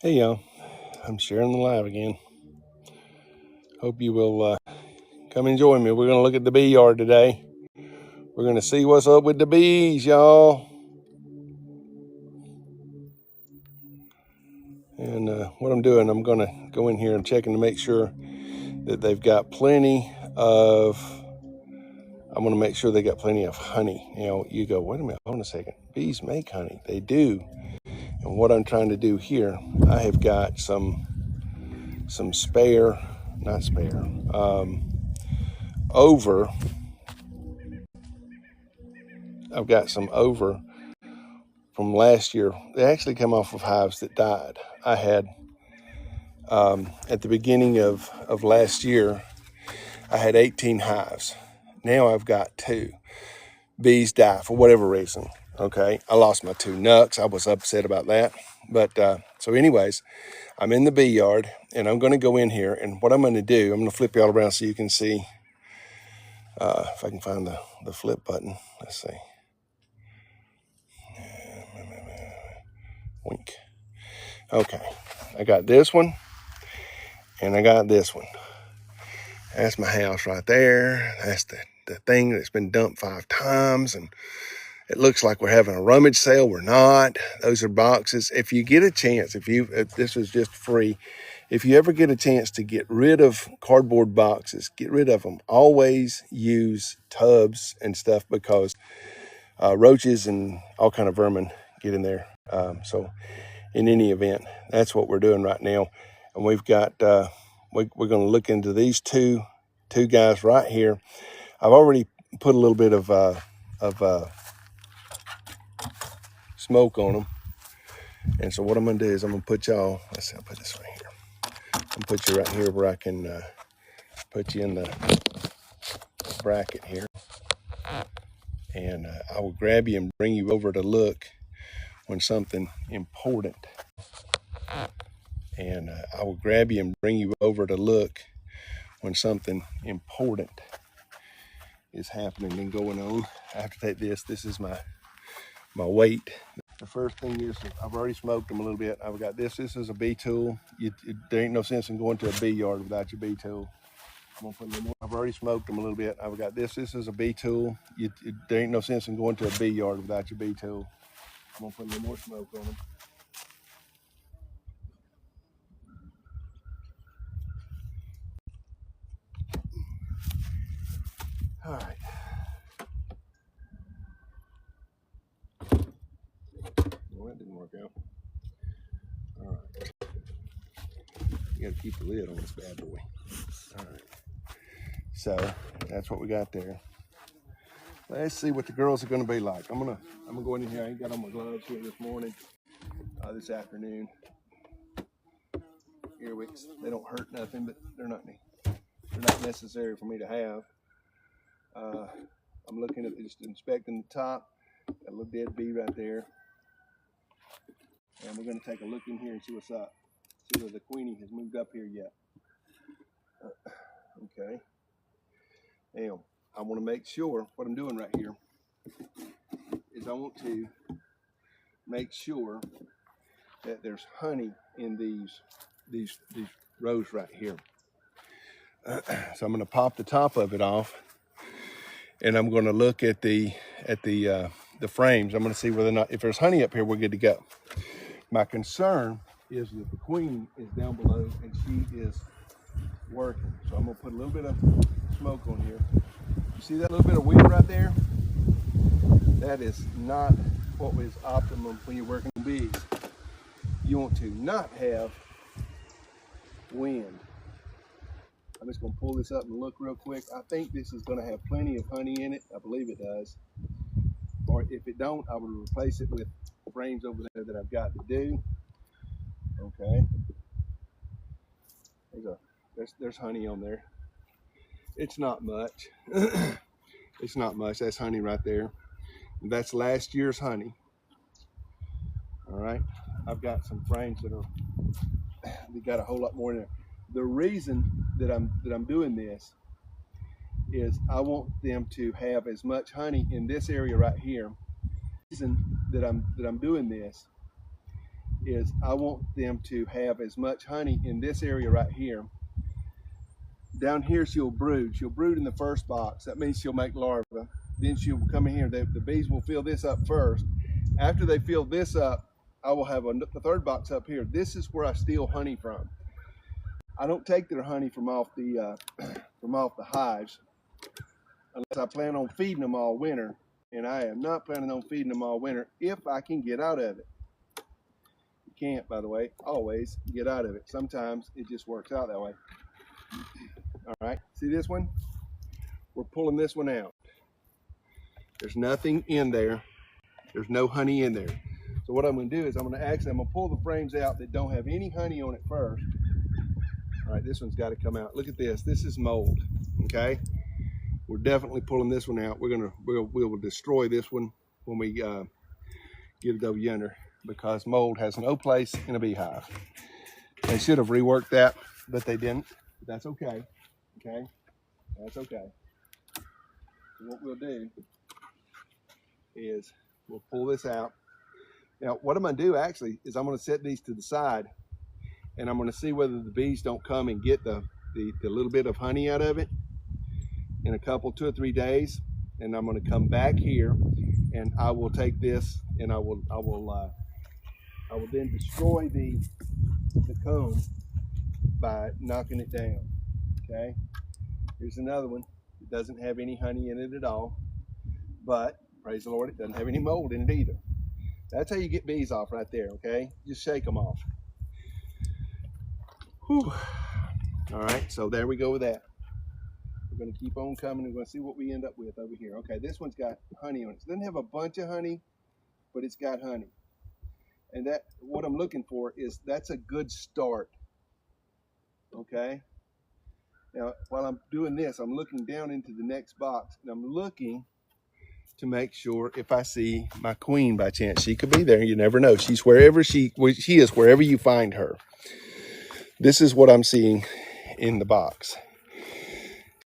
Hey y'all, I'm sharing the live again. Hope you will come and join me. We're going to look at the bee yard today. We're going to see what's up with the bees, y'all. And what I'm doing, I'm going to go in here and checking to make sure that they've got plenty of, I'm going to make sure they got plenty of honey. Now you go, wait a minute, hold on a second. Bees make honey. They do. And what I'm trying to do here, I have got some spare, not spare, over. I've got some over from last year. They actually come off of hives that died. I had, at the beginning of last year, I had 18 hives. Now I've got 2. Bees die for whatever reason. Okay, I lost my 2 nucs. I was upset about that. But so anyways, I'm in the bee yard and I'm going to go in here, and what I'm going to do, I'm going to flip you all around so you can see if I can find the flip button. Let's see. Wink. Okay, I got this one and I got this one. That's my house right there. That's the thing that's been dumped 5 times, and it looks like we're having a rummage sale. We're not. Those are boxes. If you get a chance, if this is just free, if you ever get a chance to get rid of cardboard boxes, get rid of them. Always use tubs and stuff, because roaches and all kind of vermin get in there. So in any event, that's what we're doing right now. And we've got, we're going to look into these two guys right here. I've already put a little bit of smoke on them. And so what I'm going to do is I'm going to put y'all, let's see, I'll put this right here. I'm going to put you right here where I can put you in the bracket here. And I will grab you and bring you over to look when something important. And I will grab you and bring you over to look when something important is happening and going on. I have to take this. This is my weight. The first thing is, I've already smoked them a little bit. I've got this. This is a bee tool. There ain't no sense in going to a bee yard without your bee tool. I'm gonna put a little more. I've already smoked them a little bit. I've got this. This is a bee tool. There ain't no sense in going to a bee yard without your bee tool. I'm gonna put a little more smoke on them. All right. Well, that didn't work out. All right. You gotta keep the lid on this bad boy. All right. So that's what we got there. Let's see what the girls are gonna be like. I'm gonna go in here. I ain't got on my gloves here this morning, this afternoon. Earwigs. They don't hurt nothing, but they're not necessary for me to have. I'm looking at just inspecting the top. Got a little dead bee right there. And we're going to take a look in here and see what's up. See whether the queenie has moved up here yet. Okay. Now, I want to make sure what I'm doing right here is I want to make sure that there's honey in these rows right here. So I'm going to pop the top of it off, and I'm going to look at the frames. I'm going to see whether or not, if there's honey up here, we're good to go. My concern is that the queen is down below and she is working. So I'm going to put a little bit of smoke on here. You see that little bit of wind right there? That is not what is optimum when you're working on bees. You want to not have wind. I'm just going to pull this up and look real quick. I think this is going to have plenty of honey in it. I believe it does. Or if it don't, I will replace it with frames over there that I've got to do. Okay. There's honey on there. It's not much. It's not much. That's honey right there. That's last year's honey. All right. I've got some frames that got a whole lot more in there. The reason that I'm doing this is I want them to have as much honey in this area right here. The reason that I'm doing this is I want them to have as much honey in this area right here. Down here she'll brood. She'll brood in the first box. That means she'll make larvae. Then she'll come in here. The bees will fill this up first. After they fill this up, I will have the third box up here. This is where I steal honey from. I don't take their honey from off the hives unless I plan on feeding them all winter, and I am not planning on feeding them all winter if I can get out of it. You can't, by the way, always get out of it. Sometimes it just works out that way. All right, see this one? We're pulling this one out. There's nothing in there. There's no honey in there. So what I'm going to do is I'm going to pull the frames out that don't have any honey on it first. All right, this one's got to come out. Look at this. This is mold. Okay, we're definitely pulling this one out. We will destroy this one when we get it over yonder, because mold has no place in a beehive. They should have reworked that, but they didn't. But that's okay. Okay, that's okay. So what we'll do is we'll pull this out. Now, what I'm going to do actually is I'm going to set these to the side, and I'm going to see whether the bees don't come and get the little bit of honey out of it in a couple, 2 or 3 days. And I'm going to come back here, and I will take this, and I will then destroy the comb by knocking it down. Okay, here's another one. It doesn't have any honey in it at all, but praise the Lord, it doesn't have any mold in it either. That's how you get bees off right there. Okay, just shake them off. Whew. All right, so there we go with that. We're going to keep on coming. We're going to see what we end up with over here. Okay, this one's got honey on it. It doesn't have a bunch of honey, but it's got honey. And that, what I'm looking for is, that's a good start. Okay. Now, while I'm doing this, I'm looking down into the next box, and I'm looking to make sure if I see my queen by chance. She could be there. You never know. She's wherever she is, wherever you find her. This is what I'm seeing in the box.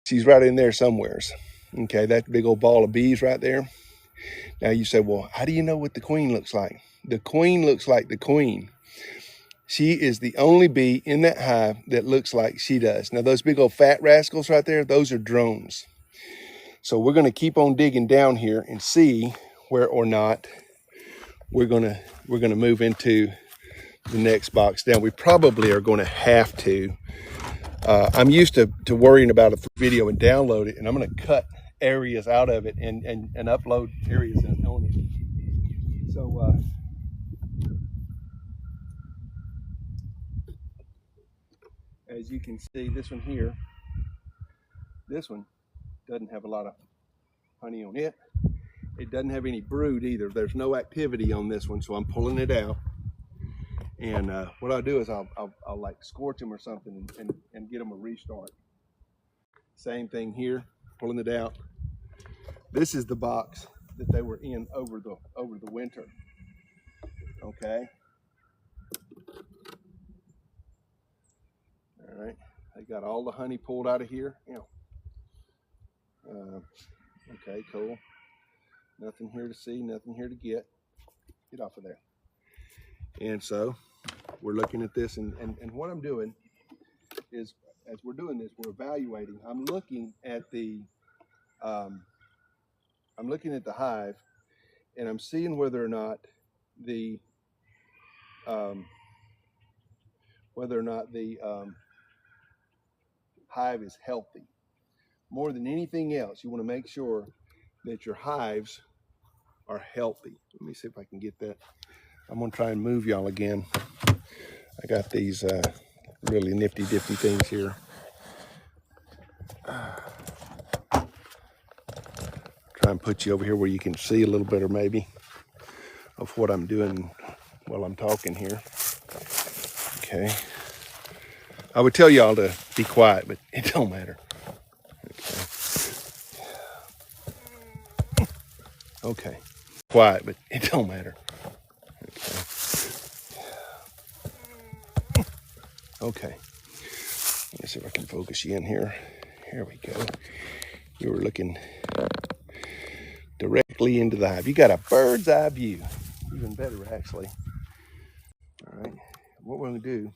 She's right in there somewheres. Okay, that big old ball of bees right there. Now you say, well, how do you know what the queen looks like? The queen looks like the queen. She is the only bee in that hive that looks like she does. Now those big old fat rascals right there, those are drones. So we're going to keep on digging down here and see where or not we're going to move into the next box down. We probably are going to have to. I'm used to worrying about a video and download it, and I'm going to cut areas out of it and upload areas on it. So as you can see, this one here, this one doesn't have a lot of honey on it. It doesn't have any brood either. There's no activity on this one, so I'm pulling it out. And what I'll do is I'll like scorch them or something and get them a restart. Same thing here, pulling it out. This is the box that they were in over the winter. Okay. All right. They got all the honey pulled out of here. Okay, cool. Nothing here to see, nothing here to get. Get off of there. And so we're looking at this, and what I'm doing is, as we're doing this, we're evaluating. I'm looking at the hive, and I'm seeing whether or not the hive is healthy. More than anything else, you want to make sure that your hives are healthy. Let me see if I can get that. I'm going to try and move y'all again. I got these really nifty things here. Try and put you over here where you can see a little better maybe of what I'm doing while I'm talking here. Okay. I would tell y'all to be quiet, but it don't matter. Okay. Quiet, but it don't matter. Okay. Let me see if I can focus you in here. Here we go. You were looking directly into the hive. You got a bird's eye view. Even better, actually. All All right, what we're going to do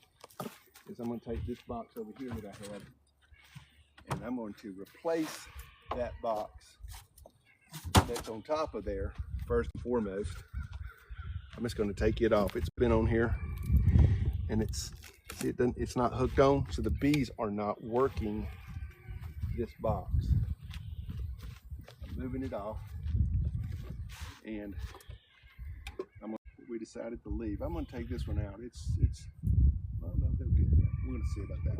is I'm going to take this box over here that I had, and I'm going to replace that box that's on top of there. First and foremost, I'm just going to take it off. It's been on here, and it's not hooked on, so the bees are not working this box. I'm moving it off, and we decided to leave. I'm going to take this one out. Well, no, they'll get that. We're going to see about that.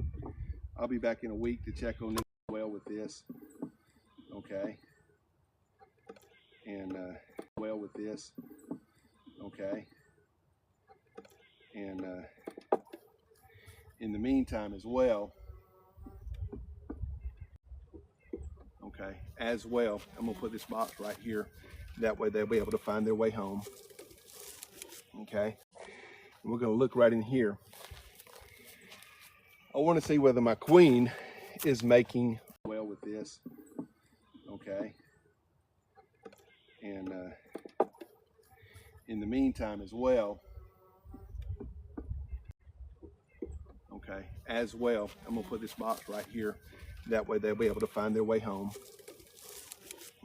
I'll be back in a week to check on this well with this. Okay. And well with this. Okay. And in the meantime as well, okay, as well, I'm going to put this box right here. That way they'll be able to find their way home. Okay. And we're going to look right in here. I want to see whether my queen is making well with this. Okay. And in the meantime as well, okay, as well, I'm going to put this box right here. That way they'll be able to find their way home.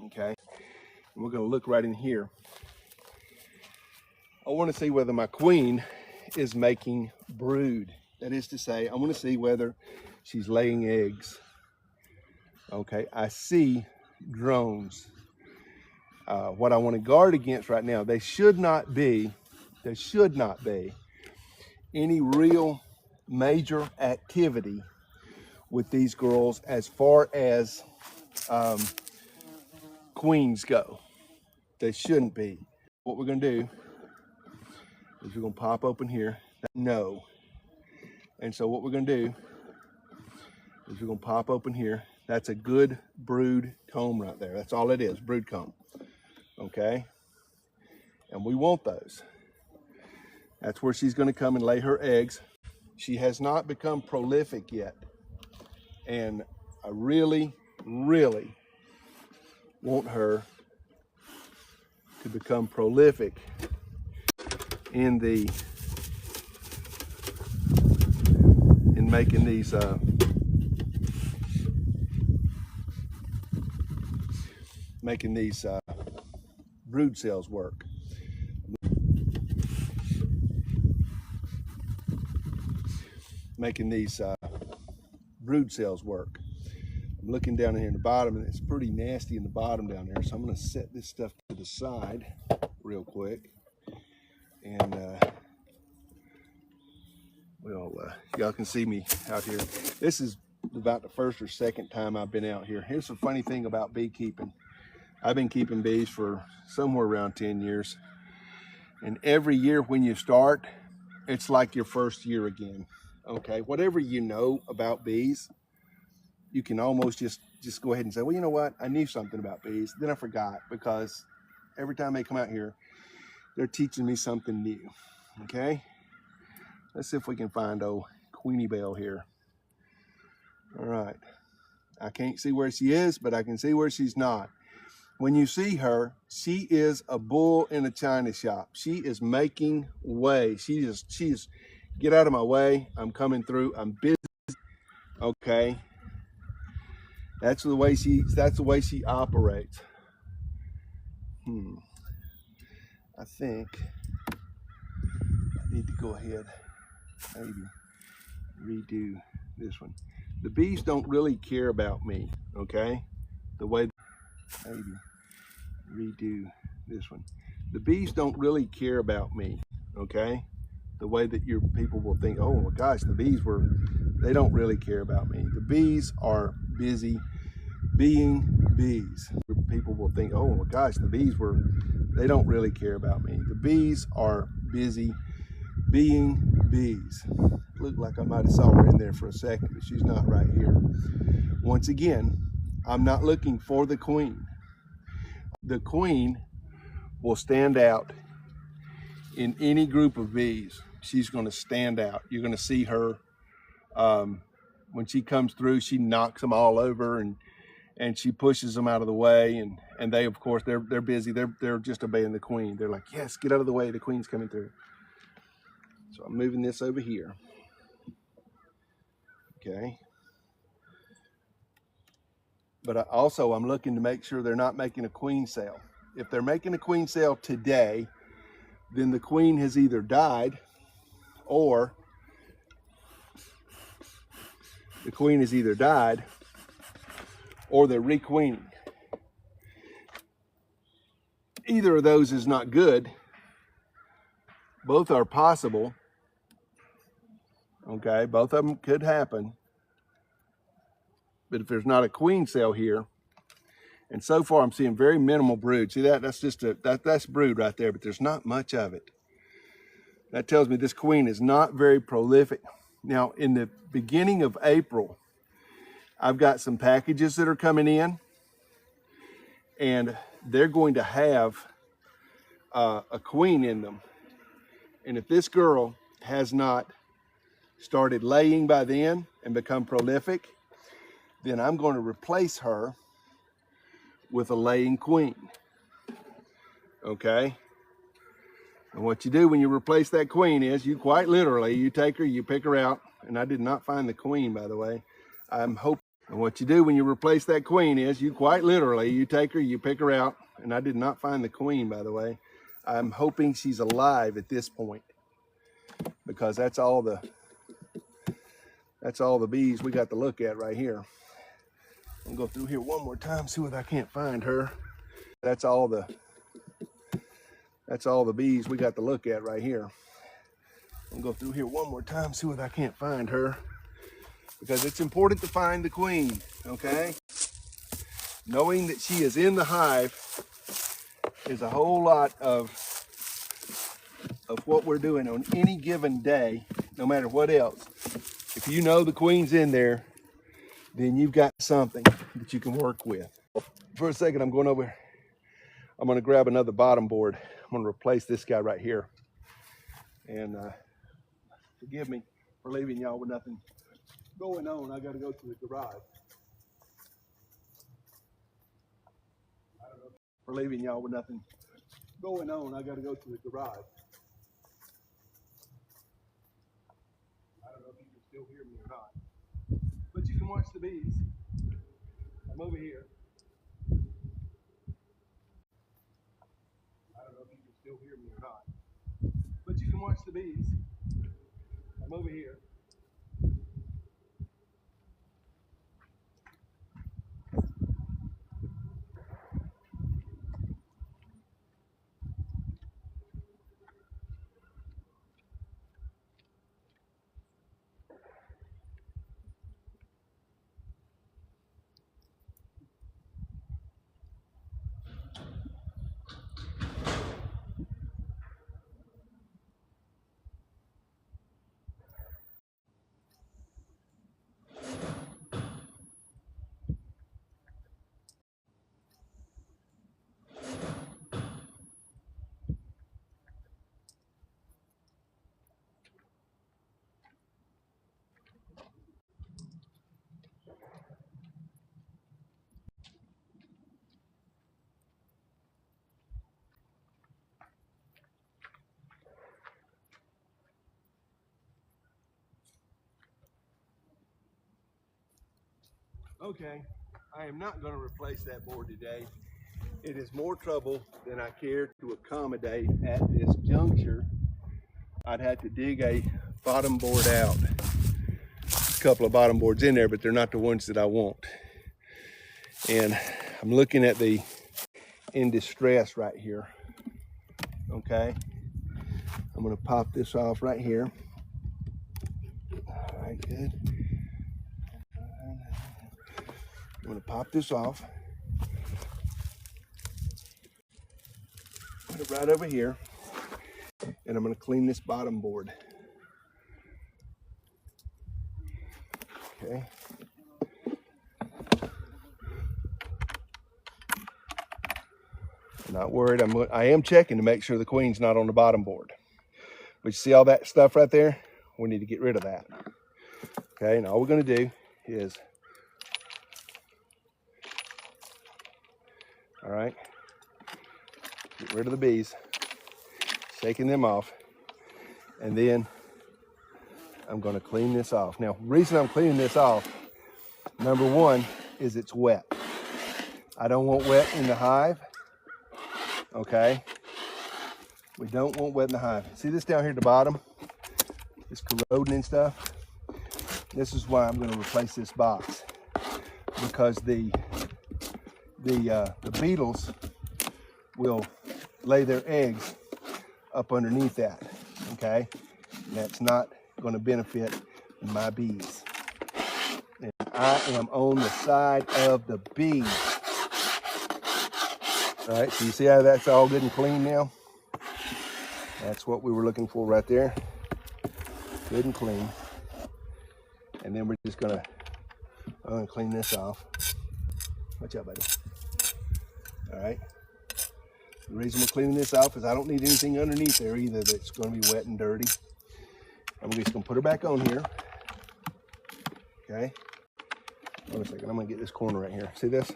Okay. And we're going to look right in here. I want to see whether my queen is making brood. That is to say, I want to see whether she's laying eggs. Okay, I see drones. What I want to guard against right now, there should not be any real major activity with these girls as far as queens go. They shouldn't be. What we're going to do is we're going to pop open here. No. And so what we're going to do is we're going to pop open here. That's a good brood comb right there. That's all it is, brood comb. Okay? And we want those. That's where she's going to come and lay her eggs. She has not become prolific yet. And I really, really want her to become prolific in making these brood cells work. Making these brood cells work. I'm looking down here in the bottom, and it's pretty nasty in the bottom down there. So I'm going to set this stuff to the side real quick, and y'all can see me out here. This is about the first or second time I've been out here. Here's the funny thing about beekeeping. I've been keeping bees for somewhere around 10 years. And every year when you start, it's like your first year again. Okay, whatever you know about bees, you can almost just go ahead and say, well, you know what? I knew something about bees. Then I forgot, because every time they come out here, they're teaching me something new. Okay, let's see if we can find old Queenie Belle here. All right, I can't see where she is, but I can see where she's not. When you see her, she is a bull in a china shop. She is making way. She is, get out of my way. I'm coming through. I'm busy. Okay. That's the way she operates. I think I need to go ahead, maybe redo this one. The bees don't really care about me, okay? Maybe redo this one. The bees don't really care about me, okay? The way that your people will think, oh my gosh, they don't really care about me. The bees are busy being bees. People will think, oh my gosh, they don't really care about me. The bees are busy being bees. Looked like I might have saw her in there for a second, but she's not right here. Once again, I'm not looking for the queen. The queen will stand out in any group of bees. She's going to stand out. You're going to see her when she comes through. She knocks them all over, and she pushes them out of the way. And they, of course, they're busy. They're just obeying the queen. They're like, yes, get out of the way. The queen's coming through. So I'm moving this over here. Okay. But I'm looking to make sure they're not making a queen cell. If they're making a queen cell today, then the queen has either died or they're requeening. Either of those is not good. Both are possible. Okay, both of them could happen. But if there's not a queen cell here, and so far I'm seeing very minimal brood. See that? That's just that's brood right there, but there's not much of it. That tells me this queen is not very prolific. Now, in the beginning of April, I've got some packages that are coming in, and they're going to have a queen in them. And if this girl has not started laying by then and become prolific, then I'm going to replace her with a laying queen. Okay? And what you do when you replace that queen is you quite literally, you take her, you pick her out, and I did not find the queen, by the way. And what you do when you replace that queen is you quite literally, you take her, you pick her out, and I did not find the queen, by the way. I'm hoping she's alive at this point, because that's all the bees we got to look at right here. I'll go through here one more time, see whether I can't find her. That's all the bees we got to look at right here. I'll go through here one more time, see whether I can't find her, because it's important to find the queen, okay? Knowing that she is in the hive is a whole lot of what we're doing on any given day, no matter what else. If you know the queen's in there, then you've got something that you can work with. For a second, I'm going to grab another bottom board. I'm going to replace this guy right here. And forgive me for leaving y'all with nothing going on. I got to go to the garage. For leaving y'all with nothing going on, I got to go to the garage. I don't know if you can still hear me or not, but you can watch the bees. I'm over here. I don't know if you can still hear me or not, but you can watch the bees. I'm over here. Okay, I am not going to replace that board today. It is more trouble than I care to accommodate at this juncture. I'd have to dig a bottom board out. A couple of bottom boards in there, but they're not the ones that I want. And I'm looking at the in distress right here. Okay, I'm going to pop this off right here. All right, good. I'm going to pop this off. Put it right over here. And I'm going to clean this bottom board. Okay. I'm not worried. I am checking to make sure the queen's not on the bottom board. But you see all that stuff right there? We need to get rid of that. Okay, and all we're going to do is, all right, get rid of the bees, shaking them off, and then I'm going to clean this off. Now, the reason I'm cleaning this off, number one, is it's wet. I don't want wet in the hive, okay? We don't want wet in the hive. See this down here at the bottom? It's corroding and stuff. This is why I'm going to replace this box, because the beetles will lay their eggs up underneath that, okay? And that's not going to benefit my bees. And I am on the side of the bees. All right, so you see how that's all good and clean now? That's what we were looking for right there. Good and clean. And then we're just I'm gonna clean this off. Watch out, buddy. All right. The reason we're cleaning this off is I don't need anything underneath there either that's gonna be wet and dirty. I'm just gonna put her back on here. Okay. Hold on a second, I'm gonna get this corner right here. See this?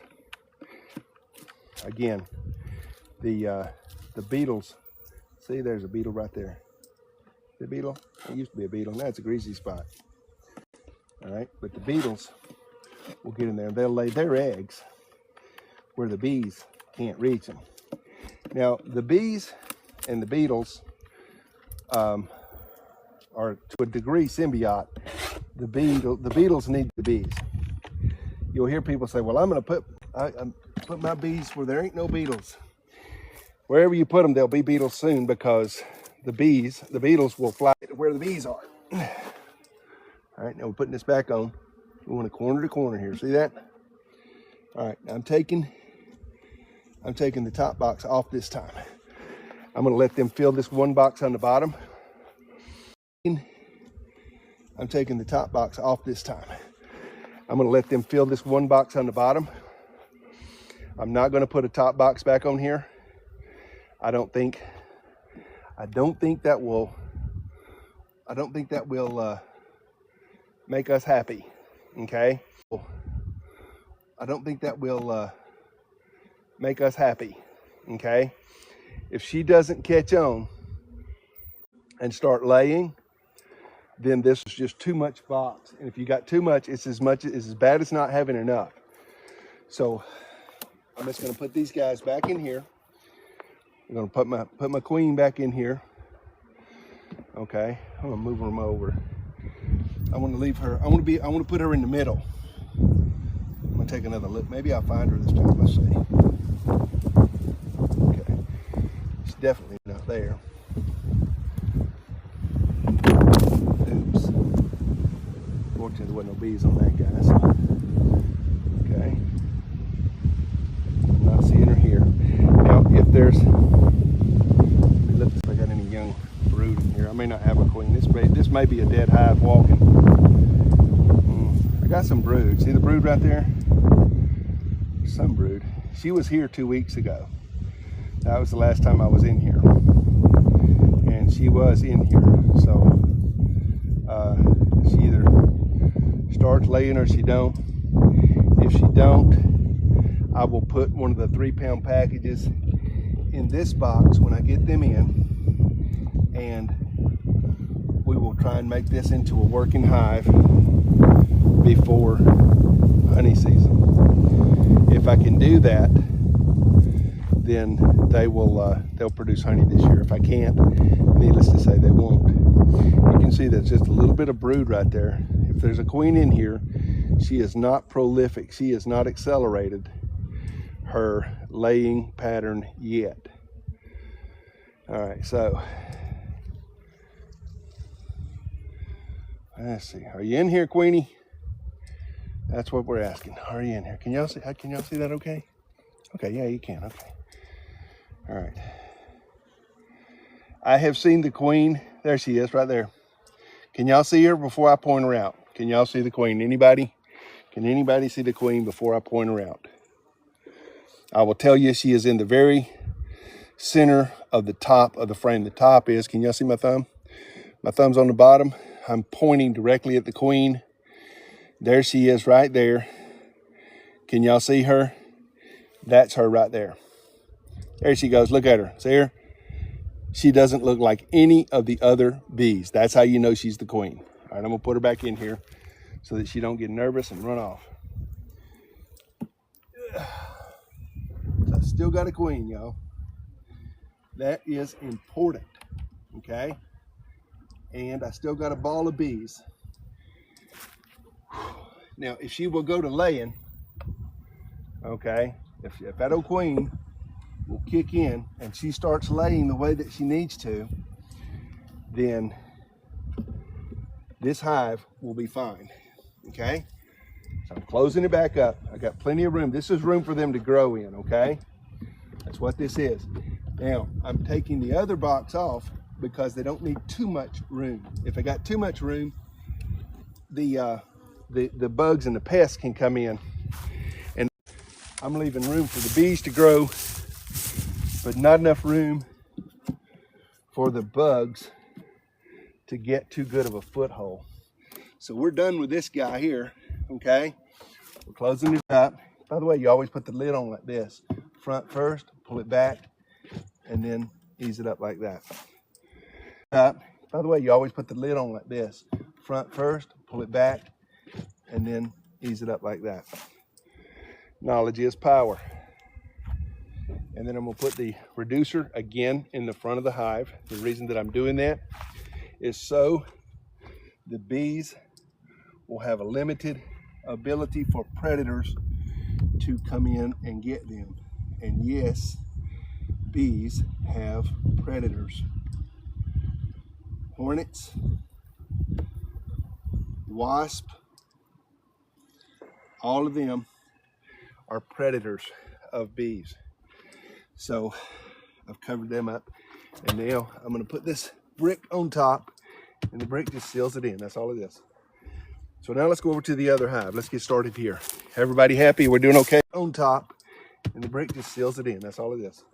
Again, the beetles. See, there's a beetle right there. The beetle, it used to be a beetle, now it's a greasy spot. All right, but the beetles will get in there and they'll lay their eggs where the bees can't reach them. Now, the bees and the beetles are to a degree symbiote. The beetles need the bees. You'll hear people say, well, I'm gonna put my bees where there ain't no beetles. Wherever you put them, there'll be beetles soon, because the beetles will fly to where the bees are. All right, now we're putting this back on. We want a corner to corner here. See that? All right, I'm taking the top box off this time. I'm gonna let them fill this one box on the bottom. I'm taking the top box off this time. I'm gonna let them fill this one box on the bottom. I'm not gonna put a top box back on here. I don't think that will make us happy, okay? I don't think that will make us happy, okay? If she doesn't catch on and start laying, then this is just too much box. And if you got too much, it's as bad as not having enough. So I'm just gonna put these guys back in here. I'm gonna put my queen back in here. Okay, I'm gonna move them over. I want to leave her. I want to put her in the middle. I'm gonna take another look. Maybe I'll find her this time. Let's see. Okay, she's definitely not there. Oops. Fortunately, there wasn't no bees on that, guys. Okay. I'm not seeing her here. Now, if there's, let me look if I got any young brood in here. I may not have a queen. This may be a dead hive walking. I got some brood. See the brood right there? Some brood. She was here 2 weeks ago. That was the last time I was in here. And she was in here. So she either starts laying or she don't. If she don't, I will put one of the 3-pound packages in this box when I get them in, and we will try and make this into a working hive before honey season. If I can do that, then they'll produce honey this year. If I can't, needless to say, they won't. You can see there's just a little bit of brood right there. If there's a queen in here, she is not prolific. She has not accelerated her laying pattern yet. All right, so let's see. Are you in here, Queenie? That's what we're asking. Are you in here? Can y'all see? Can y'all see that? Okay. Okay. Yeah, you can. Okay. All right. I have seen the queen. There she is, right there. Can y'all see her before I point her out? Can y'all see the queen? Anybody? Can anybody see the queen before I point her out? I will tell you, she is in the very center of the top of the frame. The top is, can y'all see my thumb? My thumb's on the bottom. I'm pointing directly at the queen. There she is right there. Can y'all see her? That's her right there. There she goes. Look at her. See her? She doesn't look like any of the other bees. That's how you know she's the queen. All right, I'm gonna put her back in here so that she don't get nervous and run off. So I still got a queen, y'all. That is important, okay? And I still got a ball of bees. Now, if she will go to laying, okay, if that old queen will kick in and she starts laying the way that she needs to, then this hive will be fine, okay? So I'm closing it back up. I got plenty of room. This is room for them to grow in, okay? That's what this is. Now, I'm taking the other box off because they don't need too much room. If they got too much room, the bugs and the pests can come in. And I'm leaving room for the bees to grow, but not enough room for the bugs to get too good of a foothold. So we're done with this guy here, okay? We're closing it up. By the way, you always put the lid on like this. Front first, pull it back, and then ease it up like that. By the way, you always put the lid on like this. Front first, pull it back, and then ease it up like that. Knowledge is power. And then I'm gonna put the reducer again in the front of the hive. The reason that I'm doing that is so the bees will have a limited ability for predators to come in and get them. And yes, bees have predators. Hornets, wasp, all of them are predators of bees. So I've covered them up, and now I'm going to put this brick on top, and the brick just seals it in. That's all it is. So now let's go over to the other hive. Let's get started here. Everybody happy? We're doing okay? On top, and the brick just seals it in. That's all it is.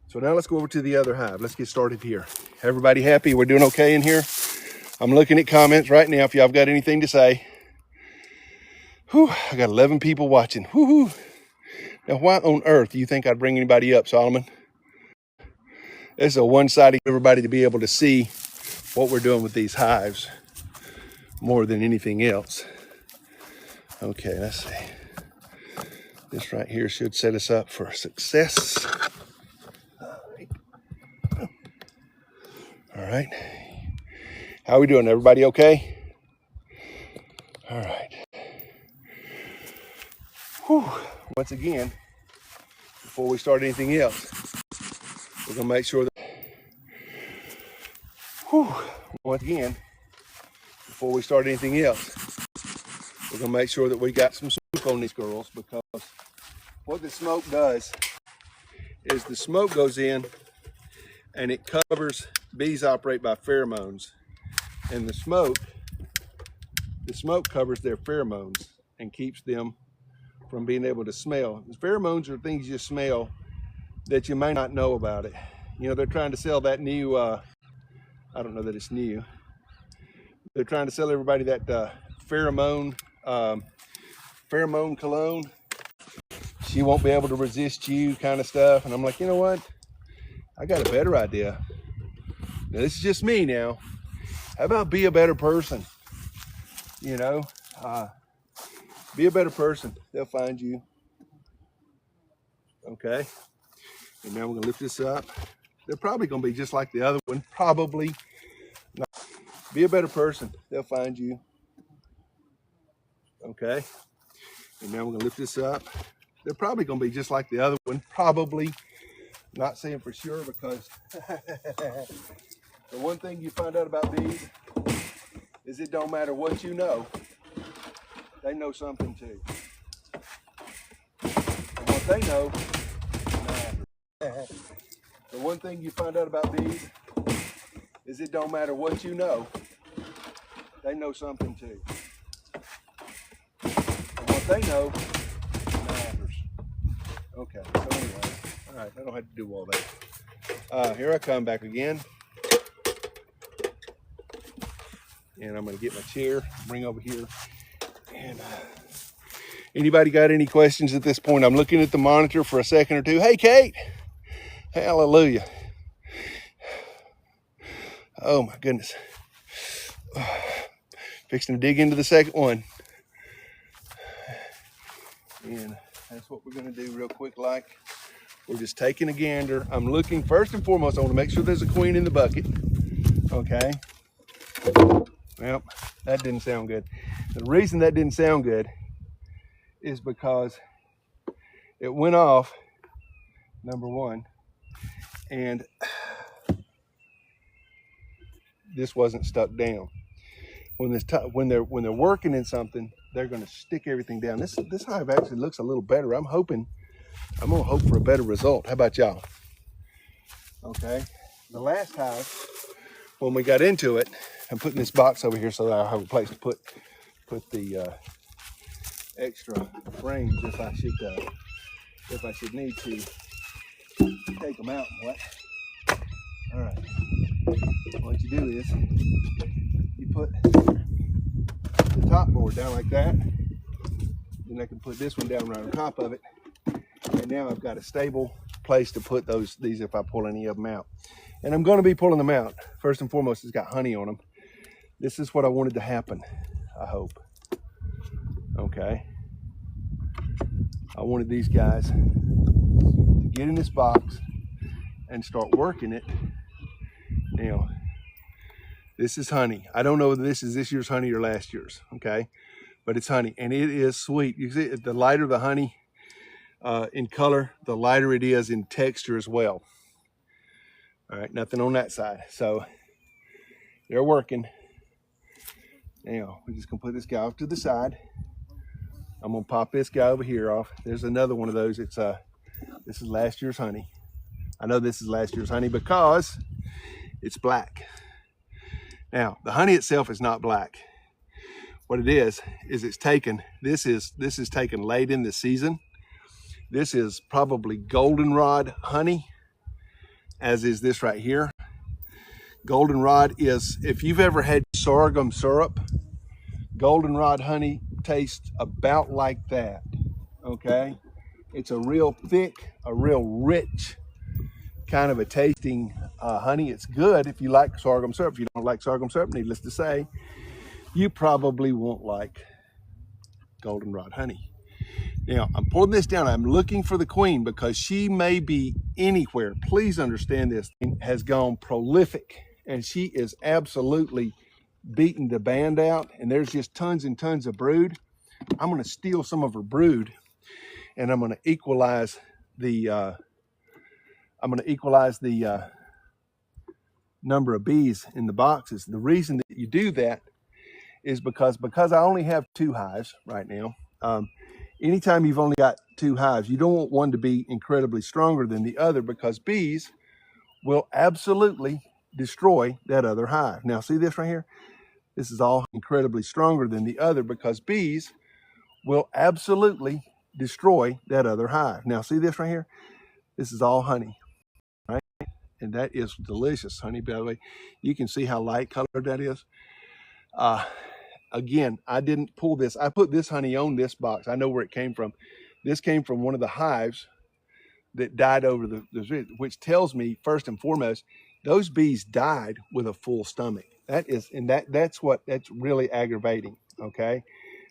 So now let's go over to the other hive. Let's get started here. Everybody happy? We're doing okay in here? I'm looking at comments right now if y'all got anything to say. Whew, I got 11 people watching. Woo-hoo. Now, why on earth do you think I'd bring anybody up, Solomon? It's a one-sided, everybody to be able to see what we're doing with these hives more than anything else. Okay, let's see. This right here should set us up for success. All right. How are we doing? Everybody okay? All right. Whew. Once again, before we start anything else, we're gonna make sure that, once again, before we start anything else, we're gonna make sure that we got some smoke on these girls, because what the smoke does is the smoke goes in and it covers, bees operate by pheromones, and the smoke covers their pheromones and keeps them from being able to smell. The pheromones are things you smell that you may not know about it. You know, they're trying to sell that new, I don't know that it's new. They're trying to sell everybody that pheromone cologne. She won't be able to resist you kind of stuff. And I'm like, you know what? I got a better idea. Now, this is just me now. How about be a better person? You know, be a better person. They'll find you. Okay. And now we're gonna lift this up. They're probably gonna be just like the other one. Probably not. Be a better person. They'll find you. Okay. And now we're gonna lift this up. They're probably gonna be just like the other one. Probably. Not saying for sure, because the one thing you find out about bees is it don't matter what you know, they know something too. And what they know matters. The one thing you find out about bees is it don't matter what you know, they know something too. And what they know matters. Okay, so anyway, all right, I don't have to do all that. Here I come back again. And I'm gonna get my chair, bring over here. And anybody got any questions at this point? I'm looking at the monitor for a second or two. Hey, Kate. Hallelujah. Oh my goodness. Fixing to dig into the second one. And that's what we're gonna do real quick like. We're just taking a gander. I'm looking, first and foremost, I wanna make sure there's a queen in the bucket, okay? Well, that didn't sound good. The reason that didn't sound good is because it went off, number one, and this wasn't stuck down. When they're working in something, they're going to stick everything down. This hive actually looks a little better. I'm gonna hope for a better result. How about y'all? Okay. The last hive, when we got into it, I'm putting this box over here so that I have a place to put the extra frames if I should need to take them out. What? All right. What you do is you put the top board down like that, then I can put this one down right on top of it, and now I've got a stable place to put these if I pull any of them out. And I'm going to be pulling them out. First and foremost, it's got honey on them. This is what I wanted to happen, I hope. Okay. I wanted these guys to get in this box and start working it. Now, this is honey. I don't know whether this is this year's honey or last year's, okay? But it's honey, and it is sweet. You see, the lighter the honey in color, the lighter it is in texture as well. All right, nothing on that side. So they're working. Now, we're just gonna put this guy off to the side. I'm gonna pop this guy over here off. There's another one of those. It's this is last year's honey. I know this is last year's honey because it's black. Now, the honey itself is not black. What it is it's taken, this is taken late in the season. This is probably goldenrod honey, as is this right here. Goldenrod is, if you've ever had sorghum syrup, goldenrod honey tastes about like that, okay? It's a real thick, a real rich kind of a tasting honey. It's good if you like sorghum syrup. If you don't like sorghum syrup, needless to say, you probably won't like goldenrod honey. Now, I'm pulling this down. I'm looking for the queen because she may be anywhere. Please understand this thing has gone prolific, and she is absolutely beating the band out, and there's just tons and tons of brood. I'm going to steal some of her brood, and I'm going to equalize the number of bees in the boxes. The reason that you do that is because I only have 2 hives right now. Anytime you've only got 2 hives, you don't want one to be incredibly stronger than the other because bees will absolutely destroy that other hive. Now, see this right here? This is all incredibly stronger than the other because bees will absolutely destroy that other hive. Now, see this right here? This is all honey, right? And that is delicious honey, by the way. You can see how light colored that is. Again, I didn't pull this. I put this honey on this box. I know where it came from. This came from one of the hives that died over the which tells me, first and foremost, those bees died with a full stomach. That's really aggravating, okay?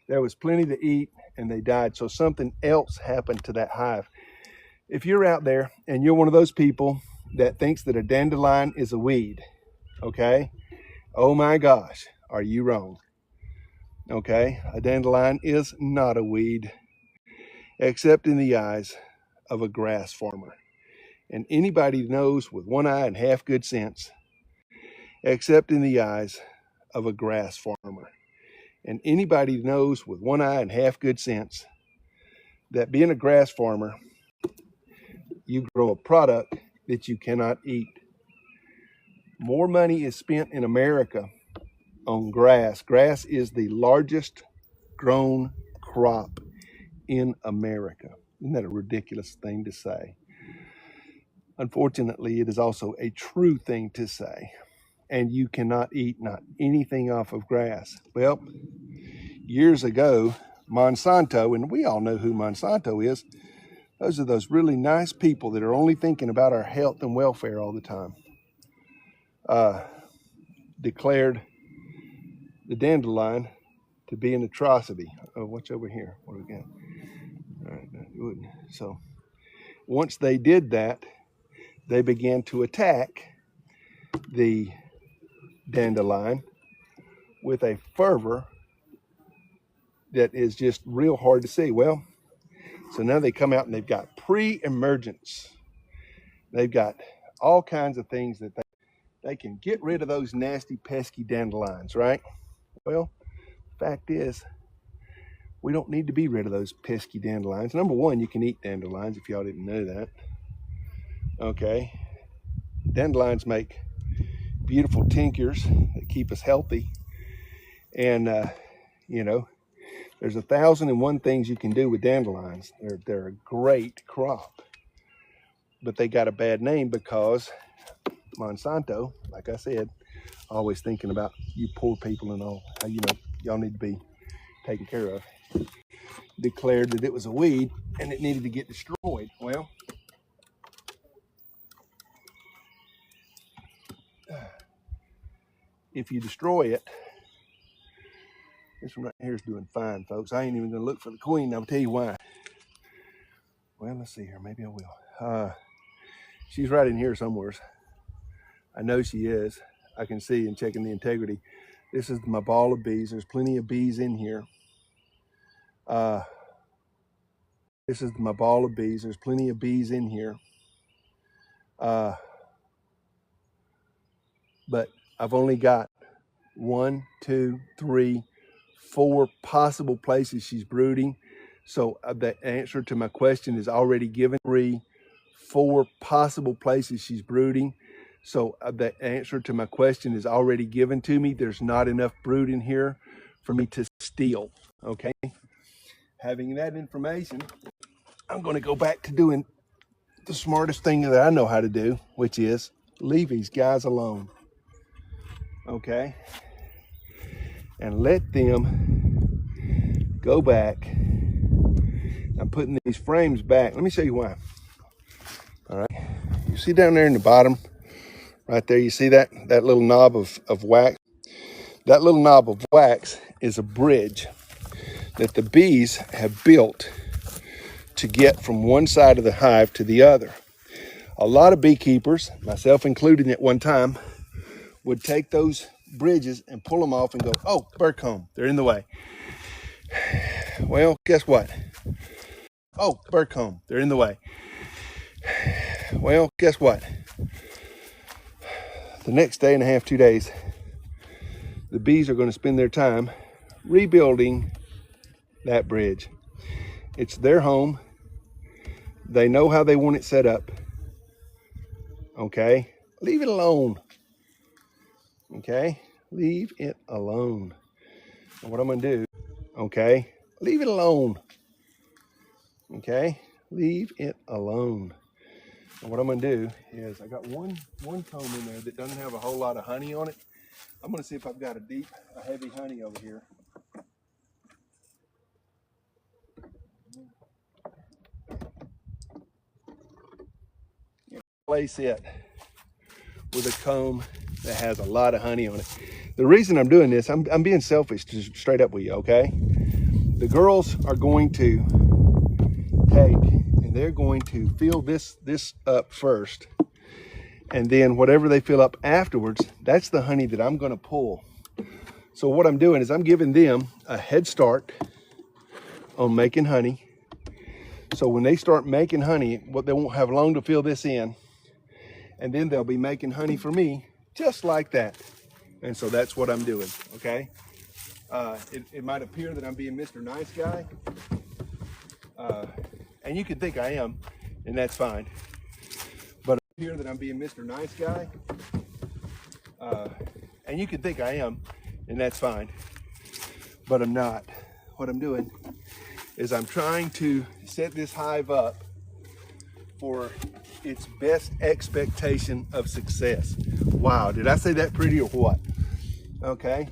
There was plenty to eat and they died. So something else happened to that hive. If you're out there and you're one of those people that thinks that a dandelion is a weed, okay? Oh my gosh, are you wrong? Okay, a dandelion is not a weed, except in the eyes of a grass farmer. And anybody knows with one eye and half good sense, except in the eyes of a grass farmer. And anybody knows with one eye and half good sense that being a grass farmer, you grow a product that you cannot eat. More money is spent in America on grass. Grass is the largest grown crop in America. Isn't that a ridiculous thing to say? Unfortunately, it is also a true thing to say. And you cannot eat not anything off of grass. Well, years ago, Monsanto, and we all know who Monsanto is, those are those really nice people that are only thinking about our health and welfare all the time, declared the dandelion to be an atrocity. Oh, what's over here? What do we got? All right, good. So once they did that, they began to attack the dandelion with a fervor that is just real hard to see. Well, so now they come out and they've got pre-emergence. They've got all kinds of things that they can get rid of those nasty, pesky dandelions, right? Well, fact is, we don't need to be rid of those pesky dandelions. Number one, you can eat dandelions if y'all didn't know that. Okay. Dandelions make beautiful tinctures that keep us healthy. And, you know, there's 1,001 things you can do with dandelions. They're a great crop. But they got a bad name because Monsanto, like I said, always thinking about you poor people and all, how, you know, y'all need to be taken care of, declared that it was a weed and it needed to get destroyed. Well, if you destroy it, this one right here is doing fine, folks. I ain't even gonna look for the queen. I'll tell you why. Well, let's see here. Maybe I will. She's right in here somewhere. I know she is. I can see in checking the integrity. This is my ball of bees. There's plenty of bees in here. This is my ball of bees. There's plenty of bees in here. But I've only got 1, 2, 3, 4 possible places she's brooding. So the answer to my question is already given. 3, 4 possible places she's brooding. So the answer to my question is already given to me. There's not enough brood in here for me to steal, okay? Having that information, I'm gonna go back to doing the smartest thing that I know how to do, which is leave these guys alone, okay? And let them go back. I'm putting these frames back. Let me show you why. All right, you see down there in the bottom, right there, you see that little knob of wax? That little knob of wax is a bridge that the bees have built to get from one side of the hive to the other. A lot of beekeepers, myself included at one time, would take those bridges and pull them off and go, oh, bird comb, they're in the way. Well, guess what? Oh, bird comb, they're in the way. Well, guess what? The next day and a half, 2 days, the bees are going to spend their time rebuilding that bridge. It's their home. They know how they want it set up. Okay? Leave it alone. Okay? Leave it alone. And what I'm going to do, okay? Leave it alone. Okay? Leave it alone. And what I'm going to do is I got one comb in there that doesn't have a whole lot of honey on it. I'm going to see if I've got a heavy honey over here. Place it with a comb that has a lot of honey on it. The reason I'm doing this, I'm being selfish, just straight up with you, okay? The girls are going to take and they're going to fill this up first, and then whatever they fill up afterwards, that's the honey that I'm going to pull. So what I'm doing is I'm giving them a head start on making honey. So when they start making honey, they won't have long to fill this in, and then they'll be making honey for me just like that. And so that's what I'm doing, okay? It might appear that I'm being Mr. Nice Guy, and you can think I am, and that's fine. But it appears that I'm being Mr. Nice Guy, and you can think I am, and that's fine. But I'm not. What I'm doing is I'm trying to set this hive up for its best expectation of success. Wow, did I say that pretty or what? Okay.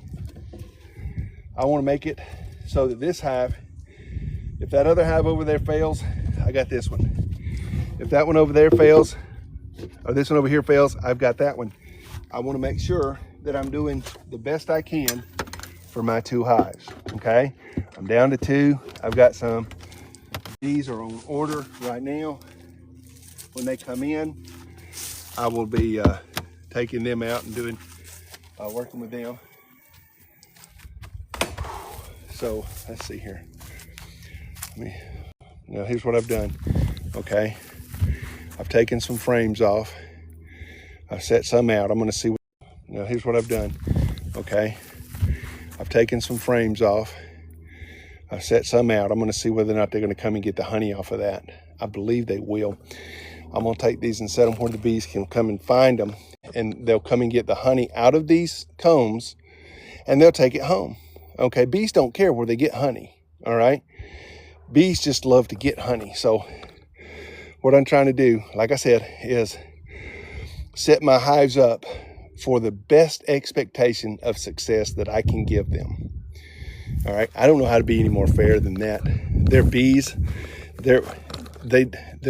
I want to make it so that this hive, if that other hive over there fails, I got this one. If that one over there fails, or this one over here fails, I've got that one. I want to make sure that I'm doing the best I can for my 2 hives, okay? I'm down to 2. I've got some. These are on order right now. When they come in, I will be taking them out and doing, working with them. So let's see here. Now here's what I've done, okay? I've taken some frames off. I've set some out. I'm gonna see what, now here's what I've done, okay? I've taken some frames off. I've set some out. I'm gonna see whether or not they're gonna come and get the honey off of that. I believe they will. I'm gonna take these and set them where the bees can come and find them, and they'll come and get the honey out of these combs, and they'll take it home, okay? Bees don't care where they get honey, all right? Bees just love to get honey. So what I'm trying to do, like I said, is set my hives up for the best expectation of success that I can give them. All right, I don't know how to be any more fair than that. They're bees. They're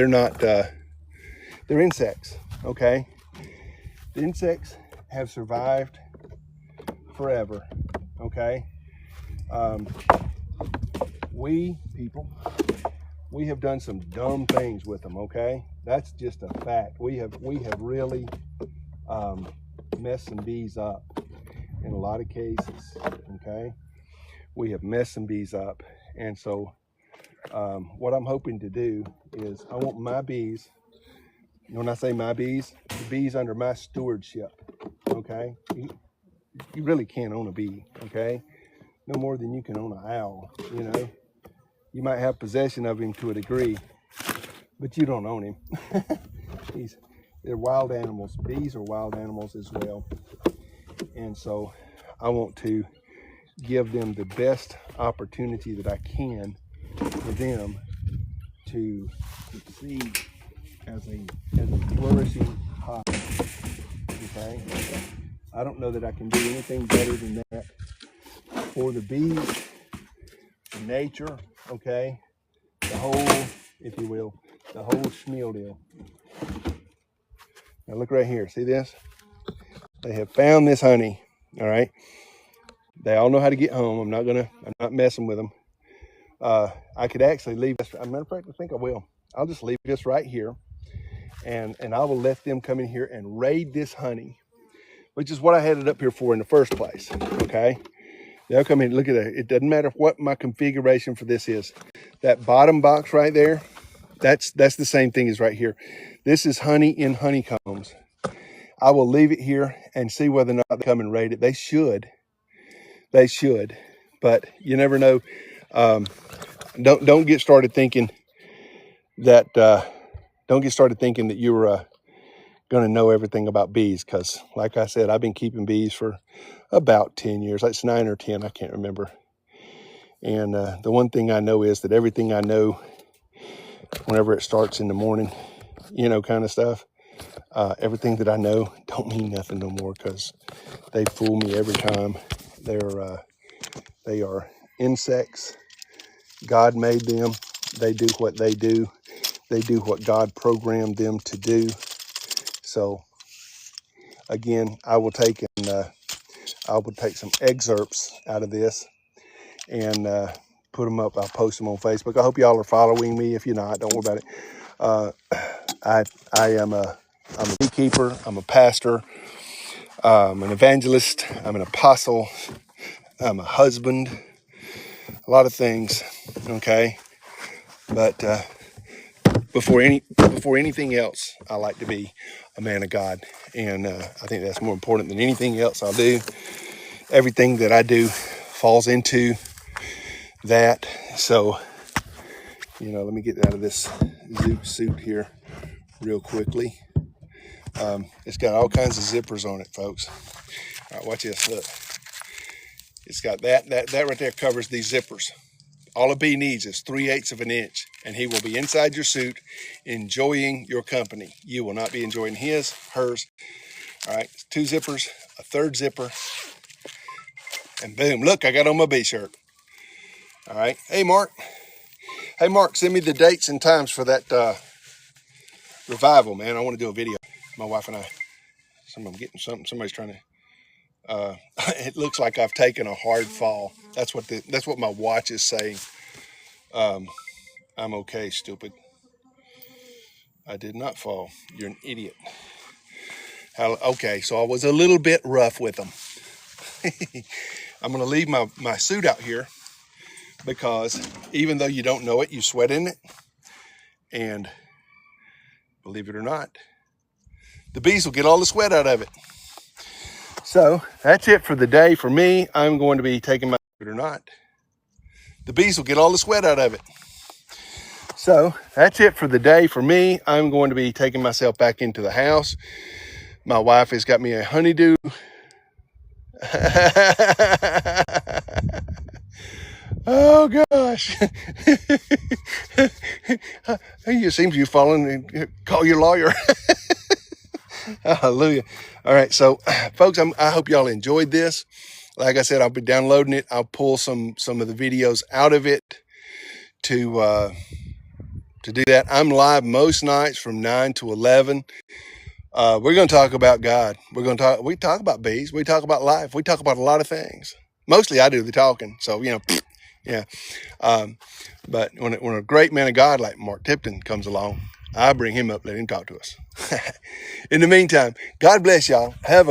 not. They're insects. Okay, the insects have survived forever. Okay, we people, we have done some dumb things with them. Okay, that's just a fact. We have really messed some bees up in a lot of cases. Okay, we have messed some bees up, and so what I'm hoping to do is I want my bees. When I say my bees, the bees under my stewardship. Okay, you really can't own a bee. Okay, no more than you can own an owl. You know, you might have possession of him to a degree, but you don't own him. They're wild animals. Bees are wild animals as well. And so I want to give them the best opportunity that I can for them to succeed as a flourishing hive. Okay? I don't know that I can do anything better than that for the bees, for nature, okay? The whole, if you will, the whole schmeal deal. Now look right here, see this? They have found this honey, all right? They all know how to get home. I'm not messing with them. I could actually leave this, as a matter of fact, I think I will. I'll just leave this right here, and I will let them come in here and raid this honey, which is what I had it up here for in the first place, okay? They'll come in, look at that. It doesn't matter what my configuration for this is. That bottom box right there, that's the same thing as right here. This is honey in honeycombs. I will leave it here and see whether or not they come and raid it. They should, but you never know. Don't get started thinking that you were going to know everything about bees, because like I said, I've been keeping bees for about 10 years. That's 9 or 10, I can't remember. And the one thing I know is that everything I know, whenever it starts in the morning, you know, kind of stuff, everything that I know don't mean nothing no more, because they fool me every time. They are insects. God made them. They do what they do. They do what God programmed them to do. So again, I will take some excerpts out of this and put them up. I'll post them on Facebook. I hope y'all are following me. If you're not, don't worry about it. I'm a beekeeper. I'm a pastor. I'm an evangelist. I'm an apostle. I'm a husband. A lot of things. Okay, but before anything else, I like to be a man of God, and I think that's more important than anything else I'll do. Everything that I do falls into that. So, you know, let me get out of this zoot suit here real quickly. It's got all kinds of zippers on it, folks. All right, watch this. Look, it's got that right there covers these zippers. All a bee needs is 3/8 of an inch, and he will be inside your suit enjoying your company. You will not be enjoying his, hers. All right, 2 zippers, a 3rd zipper, and boom, look, I got on my bee shirt. All right, hey Mark, send me the dates and times for that revival, man. I want to do a video, my wife and I. I'm getting something, somebody's trying to It looks like I've taken a hard fall. That's what my watch is saying. I'm okay, stupid. I did not fall. You're an idiot. Okay, so I was a little bit rough with them. I'm going to leave my suit out here because even though you don't know it, you sweat in it. And believe it or not, the bees will get all the sweat out of it. So that's it for the day for me. I'm going to be taking my suit or not. The bees will get all the sweat out of it. So that's it for the day for me. I'm going to be taking myself back into the house. My wife has got me a honeydew. Oh gosh. It seems you've fallen. Call your lawyer. Hallelujah. All right, so folks, I hope y'all enjoyed this. Like I said, I'll be downloading it. I'll pull some of the videos out of it to do that. I'm live most nights from 9 to 11. We're going to talk about God. We talk about bees. We talk about life. We talk about a lot of things. Mostly I do the talking. So, yeah. But when a great man of God like Mark Tipton comes along, I bring him up, let him talk to us. In the meantime, God bless y'all. Have a